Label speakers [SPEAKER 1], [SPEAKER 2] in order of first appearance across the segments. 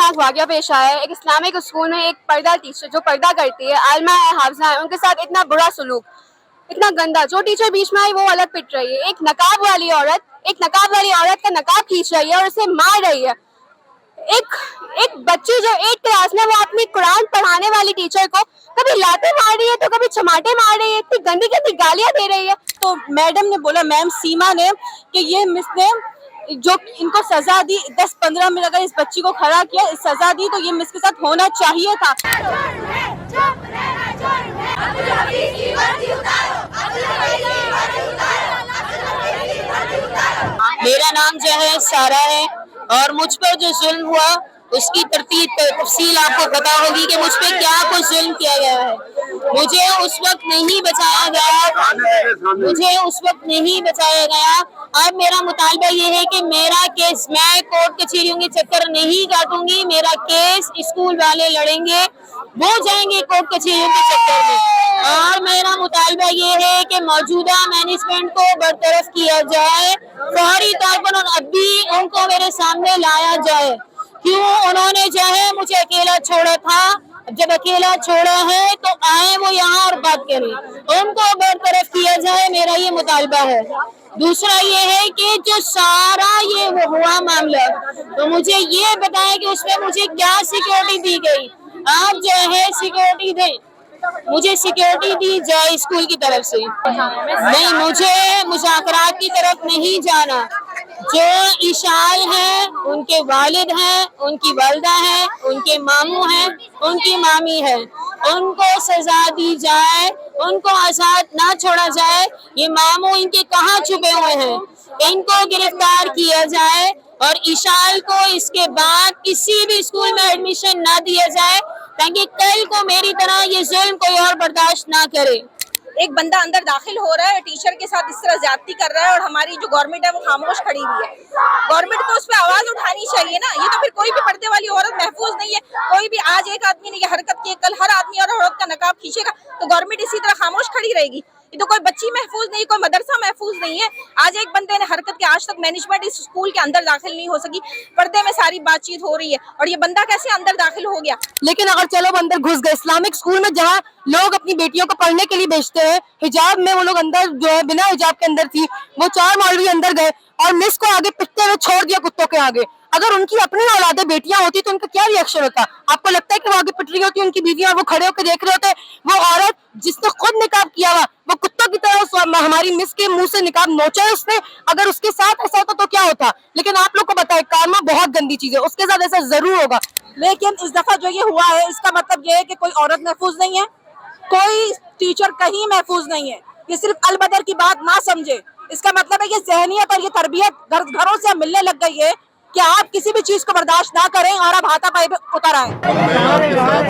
[SPEAKER 1] खतरनाक वाक़या पेश आया है। एक इस्लामिक स्कूल में एक पर्दा टीचर जो पर्दा करती है, आलिमा है, हाफ़िज़ा है, उनके साथ इतना बुरा सलूक, इतना गंदा। जो टीचर बीच में आई वो अलग पिट रही है। एक नकाब वाली औरत का नकाब खींच रही है और उसे मार रही है। एक बच्ची जो 8 क्लास में, वो अपनी कुरान पढ़ाने वाली टीचर को कभी लाते मार रही है तो कभी चमाटे मार रही है, इतनी गंदी गंदी गालियां दे रही है।
[SPEAKER 2] तो मैडम ने बोला, मैम सीमा ने, कि ये मिस ने जो इनको सजा दी 10-15 मिनट अगर इस बच्ची को खड़ा किया, सजा दी, तो ये मिस के साथ होना चाहिए था।
[SPEAKER 3] मेरा नाम जो है सारा है और मुझ पर जो जुल्म हुआ उसकी तफसील आपको पता होगी कि मुझ पे क्या कुछ जुल्म किया गया है। मुझे उस वक्त नहीं बचाया गया। अब मेरा मुतालबा ये है कि मेरा केस, मैं कोर्ट कचहरियों के चक्कर नहीं काटूंगी, मेरा केस स्कूल वाले लड़ेंगे, वो जाएंगे कोर्ट कचहरियों के चक्कर में। और मेरा मुतालबा ये है कि मौजूदा मैनेजमेंट को बरतरफ किया जाए, फौरी तौर पर अभी उनको मेरे सामने लाया जाए। क्यों उन्होंने जो है मुझे अकेला छोड़ा था, जब अकेला छोड़ा है तो आए वो यहाँ और बात करें, उनको बरतरफ किया जाए, मेरा ये मुतालबा है। दूसरा ये है कि जो सारा ये वो हुआ मामला, तो मुझे ये बताएं कि उसमें मुझे क्या सिक्योरिटी दी गई। आप जो है सिक्योरिटी दें, मुझे सिक्योरिटी दी जाए स्कूल की तरफ से। नहीं, मुझे मुज़ाकरात की तरफ नहीं जाना। जो इशाल हैं, उनके वालिद हैं, उनकी वालदा है, उनके मामू हैं, उनकी मामी है, उनको सजा दी जाए, उनको आजाद ना छोड़ा जाए। ये मामू इनके कहाँ छुपे हुए हैं, इनको गिरफ्तार किया जाए और इशाल को इसके बाद किसी भी स्कूल में एडमिशन ना दिया जाए, ताकि कल को मेरी तरह ये जुल्म कोई और बर्दाश्त ना करे।
[SPEAKER 2] एक बंदा अंदर दाखिल हो रहा है, टीचर के साथ इस तरह ज्यादती कर रहा है और हमारी जो गवर्नमेंट है वो खामोश खड़ी हुई है। गवर्नमेंट को उस पर आवाज उठानी चाहिए ना। ये तो फिर कोई भी पर्दे वाली औरत महफूज नहीं है। कोई भी आज एक आदमी ने ये हरकत की, कल हर आदमी और औरत का नकाब खींचेगा तो गवर्नमेंट इसी तरह खामोश खड़ी रहेगी। ये तो कोई बच्ची महफूज नहीं, कोई मदरसा महफूज नहीं है। आज एक बंदे ने हरकत की, आज तक मैनेजमेंट इस स्कूल के अंदर दाखिल नहीं हो सकी। पर्दे में सारी बातचीत हो रही है और ये बंदा कैसे अंदर दाखिल हो गया।
[SPEAKER 1] लेकिन अगर चलो वो अंदर घुस गए, इस्लामिक स्कूल में जहाँ लोग अपनी बेटियों को पढ़ने के लिए भेजते हैं, हिजाब में वो लोग अंदर जो है बिना हिजाब के अंदर थी, वो 4 मौलवी अंदर गए और मिस को आगे पिटते हुए छोड़ दिया कुत्तों के आगे। अगर उनकी अपनी औलादे बेटियां होती तो उनका क्या रिएक्शन होता? आपको लगता है कि वो आगे पिट रही होती, उनकी बीवियां वो खड़े होकर देख रहे होते? वो औरत जिसने खुद निकाब किया हुआ, वो कुत्तों की तरह हमारी मिस के मुंह से निकाब नोचा है उसने। अगर उसके साथ ऐसा होता तो क्या होता? लेकिन आप लोग को बताए, कारमा बहुत गंदी चीज है, उसके साथ ऐसा जरूर होगा।
[SPEAKER 2] लेकिन इस दफा जो ये हुआ है, इसका मतलब ये है कि कोई औरत महफूज नहीं है, कोई टीचर कहीं महफूज नहीं है। ये सिर्फ अलबदर की बात ना समझे। इसका मतलब है ये ज़हनियत और ये तरबियत घरों से मिलने लग गई है कि आप किसी भी चीज को बर्दाश्त ना करें और आप हाथापाई पे उतर आए।
[SPEAKER 4] मैं आपके साथ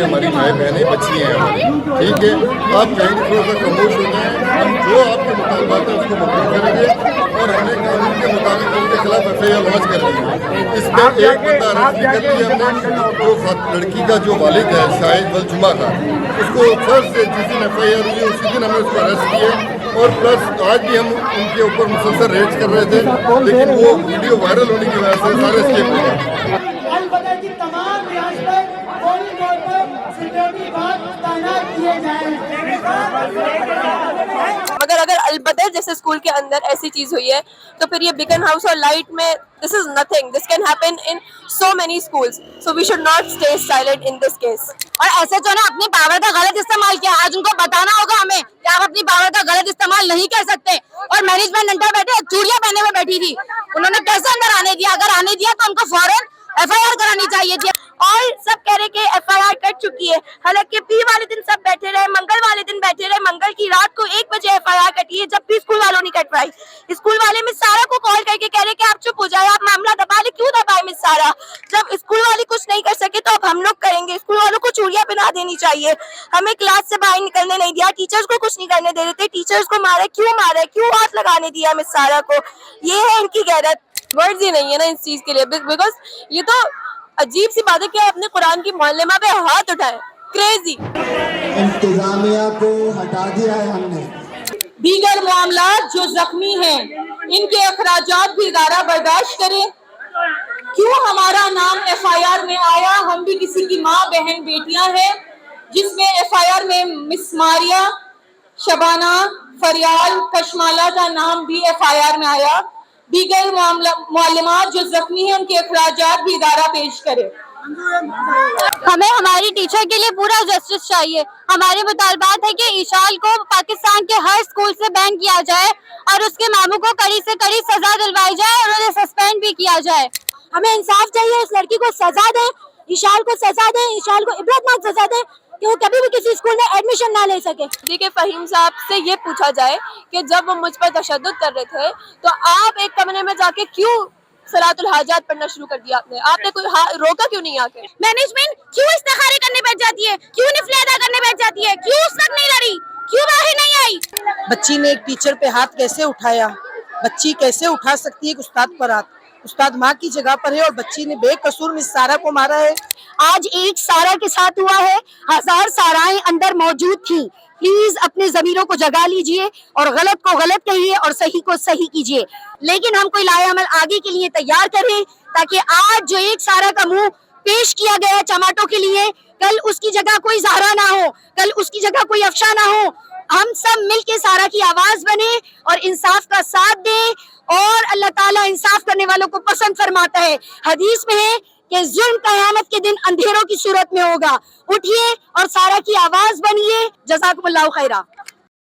[SPEAKER 4] हमारी माए बहनें बच्ची हैं हमारी, ठीक है। आप कहीं थोड़ा सा खामोश हो जाए, हम जो आपके मुतालबात है उसको मकबूल करेंगे और हमने कानून के मुताबिक उनके खिलाफ FIR लॉन्च कर दी है। इसमें एक बंदा अरेस्ट भी कर लिया हमने, तो लड़की का जो वालिद है शाहिद वलजुमा का, उसको फर्स्ट से जिस दिन FIR हुई है उसी दिन हमने उसको अरेस्ट किया। और प्लस आज भी हम उनके ऊपर मुसलसल रेड्स कर रहे थे, लेकिन वो वीडियो वायरल होने की वजह से सारे एस्केप हो गए।
[SPEAKER 5] अलबदर की तमाम रिहाइश पर फौरी तौर पर सिक्योरिटी गार्ड तैनात किए जाएं।
[SPEAKER 1] अगर अलबदर जैसे स्कूल के अंदर ऐसी चीज हुई है तो फिर ये बिकन हाउस और लाइट में this is nothing, this can happen in so many schools, so we should not stay silent in this case. और ऐसे जो ना अपनी पावर का गलत इस्तेमाल किया, आज उनको बताना होगा हमें कि आप अपनी पावर का गलत इस्तेमाल नहीं कर सकते। और मैनेजमेंट अंदर बैठे चूड़ियां पहने हुए बैठी थी, उन्होंने कैसे अंदर आने दिया? अगर आने दिया तो उनको फौरन FIR करानी चाहिए थी। और सब कह रहे कि FIR कट चुकी है, हालांकि पी वाले दिन सब बैठे रहे, मंगल वाले दिन बैठे रहे। मंगल की रात को 1 बजे FIR कटी है, जब भी स्कूल वालों ने कटवाई। स्कूल वाले मिस सारा को कॉल करके कह रहे कि आप चुप हो जाए, आप मामला दबा ले। क्यों दबाए मिस सारा? जब स्कूल वाले कुछ नहीं कर सके तो अब हम लोग करेंगे। स्कूल वालों को चूड़ियां पहना देनी चाहिए। हमें क्लास से बाहर निकलने नहीं दिया, टीचर्स को कुछ नहीं करने दे रहे थे। टीचर्स को मारा, क्यों हाथ लगाने दिया मिस सारा को? ये है इनकी गैरत। वर्ड्स ही नहीं है ना इस चीज के लिए, बिकॉज ये तो अजीब सी बात है कि अपने कुरान की मुअल्लिमा पे हाथ उठाए। क्रेजी।
[SPEAKER 5] इंतजामिया को हटा दिया है हमने।
[SPEAKER 3] दीगर मामलात जो जख्मी हैं, इनके अखराजात भी इदारा बर्दाश्त करे।
[SPEAKER 6] کیوں ہمارا نام ایف آئی آر میں آیا؟ ہم بھی کسی کی ماں بہن بیٹیاں ہیں، جس میں ایف آئی آر میں مس ماریا، شبانہ، فریال، کشمالہ کا نام بھی ایف آئی آر میں آیا. دیگر معلمات جو زخمی ہیں ان کے اخراجات بھی ادارہ پیش کرے.
[SPEAKER 1] ہمیں ہماری ٹیچر کے لیے پورا جسٹس چاہیے. ہمارے مطالبات ہے کہ ایشال کو پاکستان کے ہر اسکول سے بین کیا جائے اور اس کے ماموں کو کڑی سے کڑی سزا دلوائی جائے اور انہیں سسپینڈ بھی کیا جائے. ہمیں انصاف چاہیے، اس لڑکی کو سزا دیں، ایشال کو سزا دیں، ایشال کو عبرتناک سزا دیں کہ وہ کبھی بھی کسی اسکول میں ایڈمیشن نہ لے سکے. دیکھیے فہیم صاحب سے یہ پوچھا جائے کہ جب وہ مجھ پر تشدد کر رہے تھے تو آپ ایک کمرے میں جا کے کیوں صلاۃ الحاجات پڑھنا شروع کر دیا؟ آپ نے کوئی روکا کیوں نہیں؟ آ کے مینجمنٹ کیوں استخارے کرنے بیٹھ جاتی ہے؟ کیوں نفلیں ادا کرنے بیٹھ جاتی ہے؟ کیوں اس وقت نہیں لڑی؟ کیوں باہر نہیں آئی؟
[SPEAKER 7] بچی نے ایک ٹیچر پہ ہاتھ کیسے اٹھایا؟ بچی کیسے اٹھا سکتی ہے ایک استاد پر ہاتھ؟ استاد ماں کی جگہ پر ہے اور بچی نے بے قصور مس سارہ کو مارا ہے.
[SPEAKER 1] آج ایک سارہ کے ساتھ ہوا ہے، ہزار سارائیں اندر موجود تھیں. پلیز اپنے ضمیروں کو جگا لیجئے اور غلط کو غلط کہیے اور صحیح کو صحیح کیجئے. لیکن ہم کوئی لائے عمل آگے کے لیے تیار کریں تاکہ آج جو ایک سارہ کا منہ پیش کیا گیا چماٹوں کے لیے، کل اس کی جگہ کوئی زہرا نہ ہو، کل اس کی جگہ کوئی افشا نہ ہو. ہم سب مل کے سارہ کی آواز بنے اور انصاف کا ساتھ دیں، اور اللہ تعالیٰ انصاف کرنے والوں کو پسند فرماتا ہے. حدیث میں ہے کہ ظلم قیامت کے دن اندھیروں کی صورت میں ہوگا. اٹھیے اور سارہ کی آواز بنیے. جزاکم اللہ خیرہ.